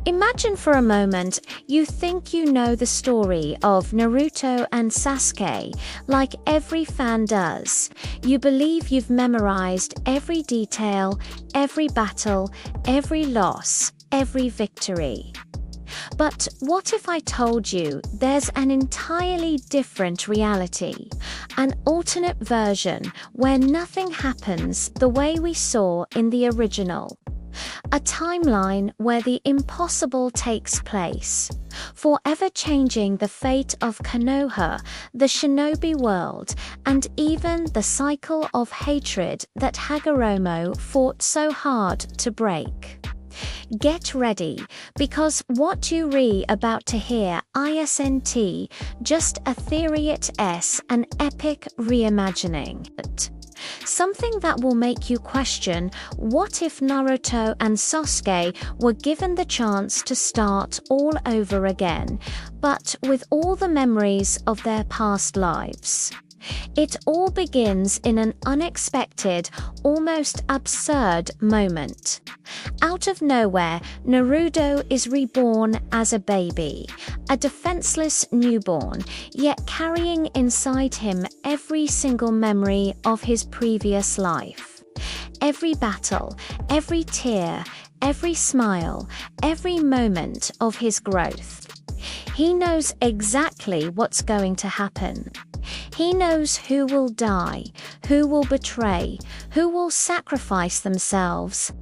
Imagine for a moment you think you know the story of Naruto and Sasuke, like every fan does. You believe you've memorized every detail, every battle, every loss, every victory. But what if I told you there's an entirely different reality, an alternate version where nothing happens the way we saw in the original? A timeline where the impossible takes place, forever changing the fate of Konoha, the shinobi world, and even the cycle of hatred that Hagoromo fought so hard to break. Get ready, because what you're about to hear isn't just a theory, it's an epic reimagining. Something that will make you question, what if Naruto and Sasuke were given the chance to start all over again, but with all the memories of their past lives? It all begins in an unexpected, almost absurd moment. Out of nowhere, Naruto is reborn as a baby, a defenseless newborn, yet carrying inside him every single memory of his previous life. Every battle, every tear, every smile, every moment of his growth. He knows exactly what's going to happen. He knows who will die, who will betray, who will sacrifice themselves.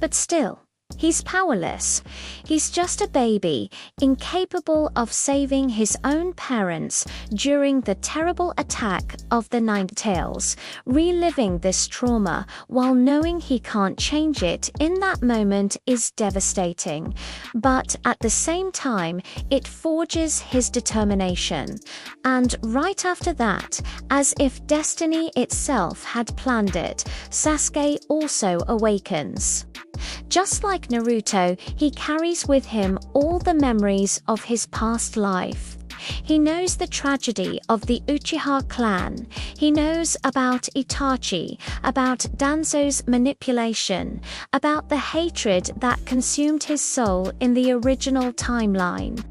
But still, he's powerless. He's just a baby, incapable of saving his own parents during the terrible attack of the Nine Tails, reliving this trauma while knowing he can't change it in that moment is devastating. But at the same time, it forges his determination. And right after that, as if destiny itself had planned it, Sasuke also awakens. Just like Naruto, he carries with him all the memories of his past life. He knows the tragedy of the Uchiha clan. He knows about Itachi, about Danzo's manipulation, about the hatred that consumed his soul in the original timeline.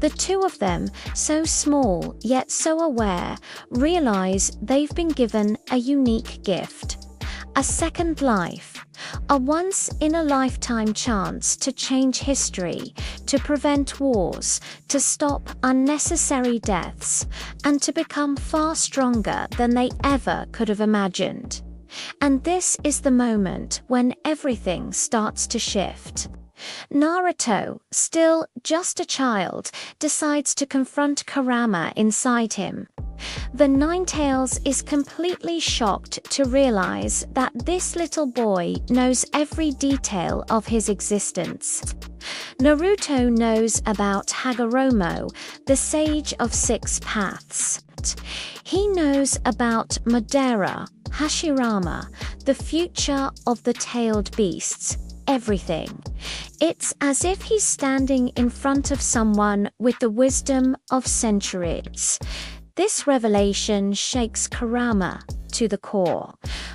The two of them, so small yet so aware, realize they've been given a unique gift. A second life, a once-in-a-lifetime chance to change history, to prevent wars, to stop unnecessary deaths, and to become far stronger than they ever could have imagined. And this is the moment when everything starts to shift. Naruto, still just a child, decides to confront Kurama inside him. The Ninetales is completely shocked to realize that this little boy knows every detail of his existence. Naruto knows about Hagoromo, the Sage of Six Paths. He knows about Madara, Hashirama, the future of the tailed beasts. Everything. It's as if he's standing in front of someone with the wisdom of centuries. This revelation shakes Kurama to the core.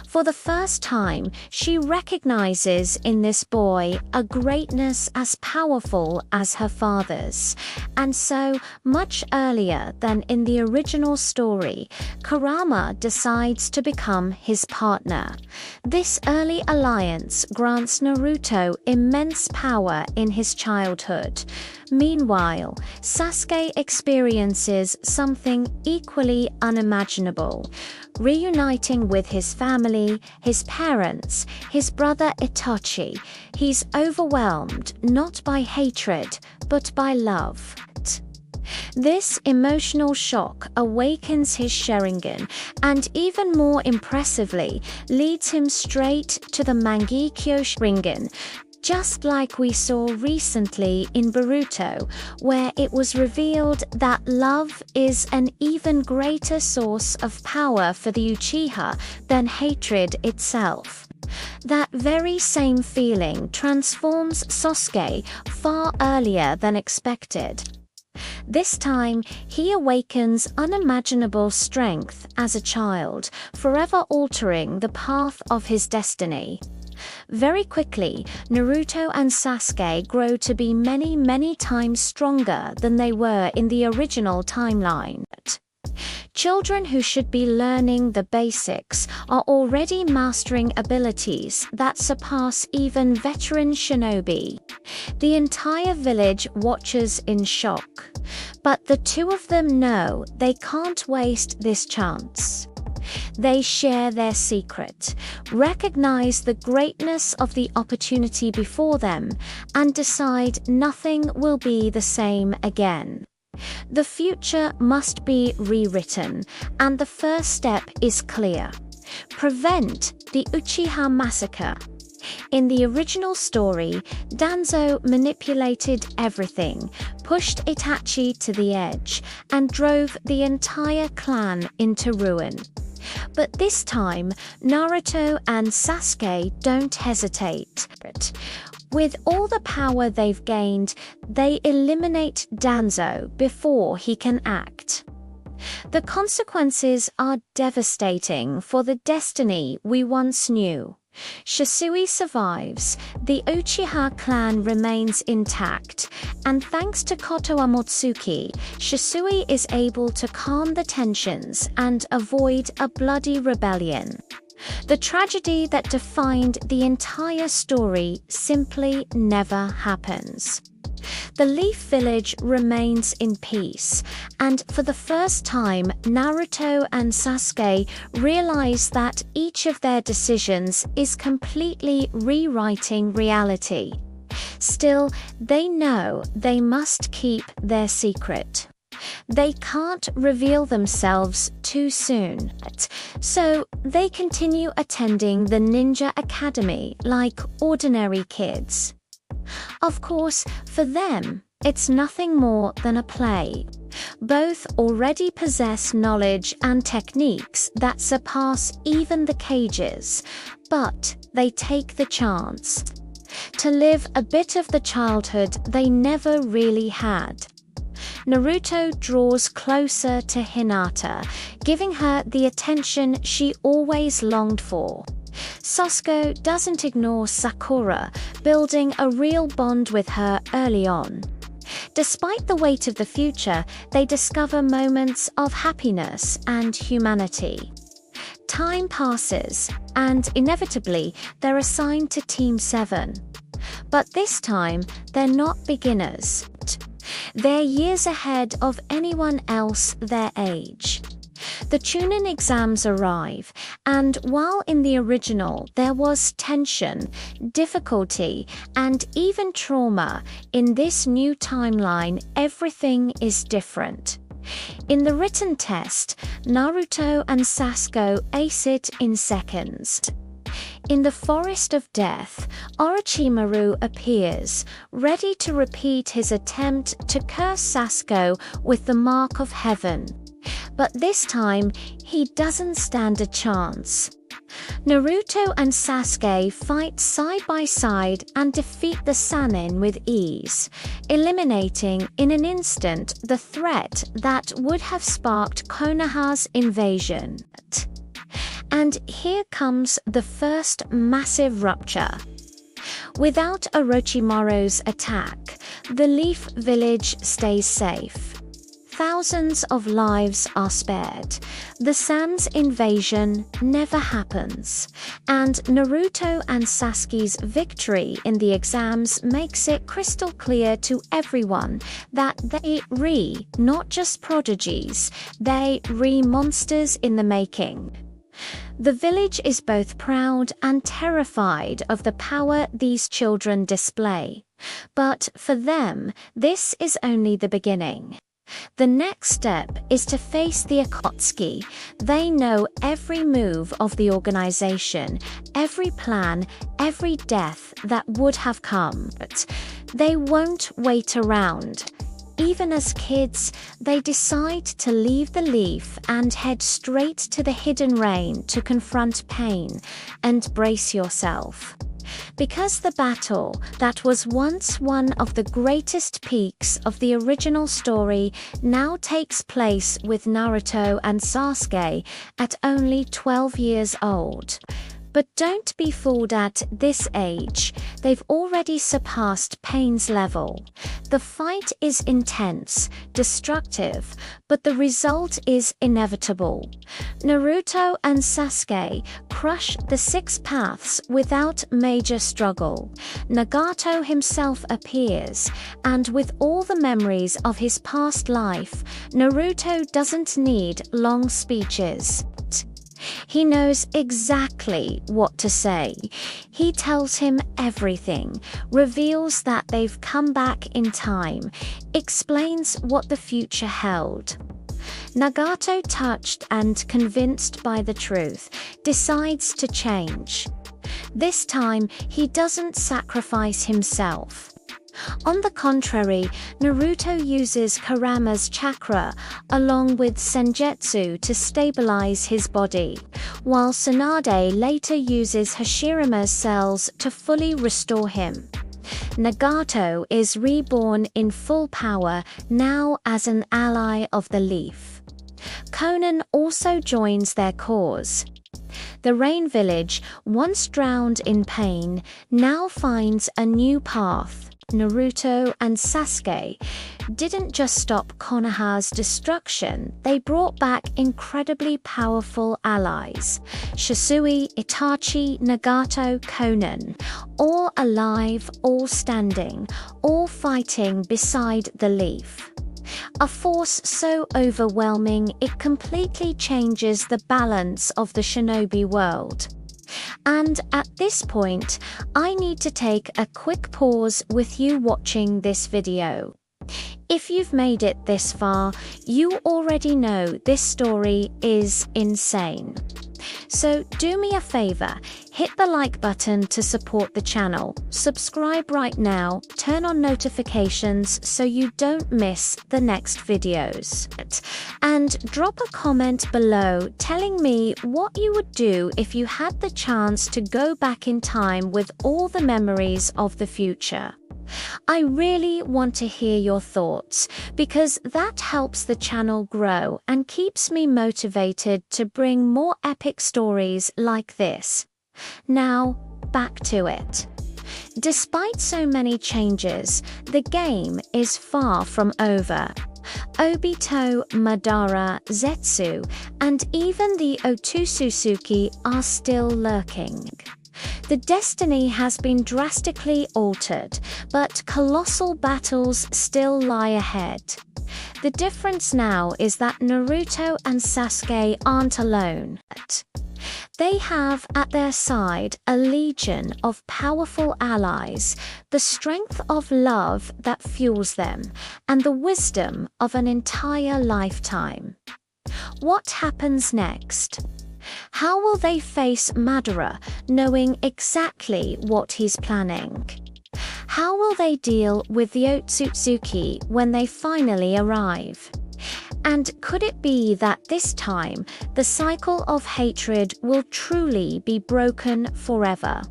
For the first time, she recognizes in this boy a greatness as powerful as her father's. And so, much earlier than in the original story, Kurama decides to become his partner. This early alliance grants Naruto immense power in his childhood. Meanwhile, Sasuke experiences something equally unimaginable. Reuniting with his family, his parents, his brother Itachi, he's overwhelmed not by hatred, but by love. This emotional shock awakens his Sharingan, and even more impressively, leads him straight to the Mangekyo Sharingan, just like we saw recently in Boruto, where it was revealed that love is an even greater source of power for the Uchiha than hatred itself. That very same feeling transforms Sasuke far earlier than expected. This time, he awakens unimaginable strength as a child, forever altering the path of his destiny. Very quickly, Naruto and Sasuke grow to be many, many times stronger than they were in the original timeline. Children who should be learning the basics are already mastering abilities that surpass even veteran shinobi. The entire village watches in shock, but the two of them know they can't waste this chance. They share their secret, recognize the greatness of the opportunity before them, and decide nothing will be the same again. The future must be rewritten, and the first step is clear: prevent the Uchiha massacre. In the original story, Danzo manipulated everything, pushed Itachi to the edge, and drove the entire clan into ruin. But this time, Naruto and Sasuke don't hesitate. With all the power they've gained, they eliminate Danzo before he can act. The consequences are devastating for the destiny we once knew. Shisui survives, the Uchiha clan remains intact, and thanks to Kotoa Motsuki, Shisui is able to calm the tensions and avoid a bloody rebellion. The tragedy that defined the entire story simply never happens. The Leaf Village remains in peace, and for the first time, Naruto and Sasuke realize that each of their decisions is completely rewriting reality. Still, they know they must keep their secret. They can't reveal themselves too soon, so they continue attending the Ninja Academy like ordinary kids. Of course, for them, it's nothing more than a play. Both already possess knowledge and techniques that surpass even the Kages, but they take the chance to live a bit of the childhood they never really had. Naruto draws closer to Hinata, giving her the attention she always longed for. Sasuke doesn't ignore Sakura, building a real bond with her early on. Despite the weight of the future, they discover moments of happiness and humanity. Time passes, and inevitably, they're assigned to Team 7. But this time, they're not beginners. They're years ahead of anyone else their age. The Chunin exams arrive, and while in the original there was tension, difficulty, and even trauma, in this new timeline everything is different. In the written test, Naruto and Sasuke ace it in seconds. In the Forest of Death, Orochimaru appears, ready to repeat his attempt to curse Sasuke with the Mark of Heaven. But this time, he doesn't stand a chance. Naruto and Sasuke fight side by side and defeat the Sannin with ease, eliminating in an instant the threat that would have sparked Konoha's invasion. And here comes the first massive rupture. Without Orochimaru's attack, the Leaf Village stays safe. Thousands of lives are spared. The Sans invasion never happens. And Naruto and Sasuke's victory in the exams makes it crystal clear to everyone that they not just prodigies, they monsters in the making. The village is both proud and terrified of the power these children display. But for them, this is only the beginning. The next step is to face the Akatsuki. They know every move of the organization, every plan, every death that would have come. But they won't wait around. Even as kids, they decide to leave the Leaf and head straight to the Hidden Rain to confront pain and brace yourself. Because the battle that was once one of the greatest peaks of the original story now takes place with Naruto and Sasuke at only 12 years old. But don't be fooled at this age. They've already surpassed Pain's level. The fight is intense, destructive, but the result is inevitable. Naruto and Sasuke crush the six paths without major struggle. Nagato himself appears, and with all the memories of his past life, Naruto doesn't need long speeches. He knows exactly what to say. He tells him everything, reveals that they've come back in time, explains what the future held. Nagato, touched and convinced by the truth, decides to change. This time, he doesn't sacrifice himself. On the contrary, Naruto uses Kurama's chakra along with senjutsu to stabilize his body, while Tsunade later uses Hashirame's cells to fully restore him. Nagato is reborn in full power now as an ally of the Leaf. Konan also joins their cause. The Rain Village, once drowned in pain, now finds a new path. Naruto and Sasuke didn't just stop Konoha's destruction, they brought back incredibly powerful allies. Shisui, Itachi, Nagato, Konan, all alive, all standing, all fighting beside the Leaf. A force so overwhelming it completely changes the balance of the shinobi world. And at this point, I need to take a quick pause with you watching this video. If you've made it this far, you already know this story is insane. So do me a favor, hit the like button to support the channel, subscribe right now, turn on notifications so you don't miss the next videos. And drop a comment below telling me what you would do if you had the chance to go back in time with all the memories of the future. I really want to hear your thoughts because that helps the channel grow and keeps me motivated to bring more epic stories like this. Now, back to it. Despite so many changes, the game is far from over. Obito, Madara, Zetsu, and even the Otsutsuki are still lurking. The destiny has been drastically altered, but colossal battles still lie ahead. The difference now is that Naruto and Sasuke aren't alone. They have at their side a legion of powerful allies, the strength of love that fuels them, and the wisdom of an entire lifetime. What happens next? How will they face Madara, knowing exactly what he's planning? How will they deal with the Otsutsuki when they finally arrive? And could it be that this time, the cycle of hatred will truly be broken forever?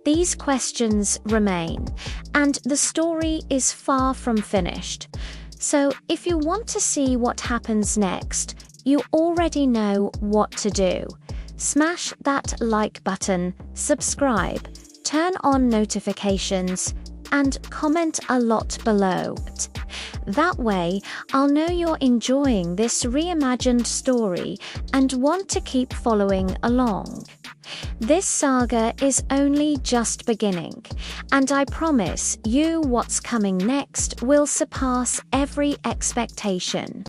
These questions remain, and the story is far from finished. So if you want to see what happens next, you already know what to do. Smash that like button, subscribe, turn on notifications, and comment a lot below. That way, I'll know you're enjoying this reimagined story and want to keep following along. This saga is only just beginning, and I promise you what's coming next will surpass every expectation.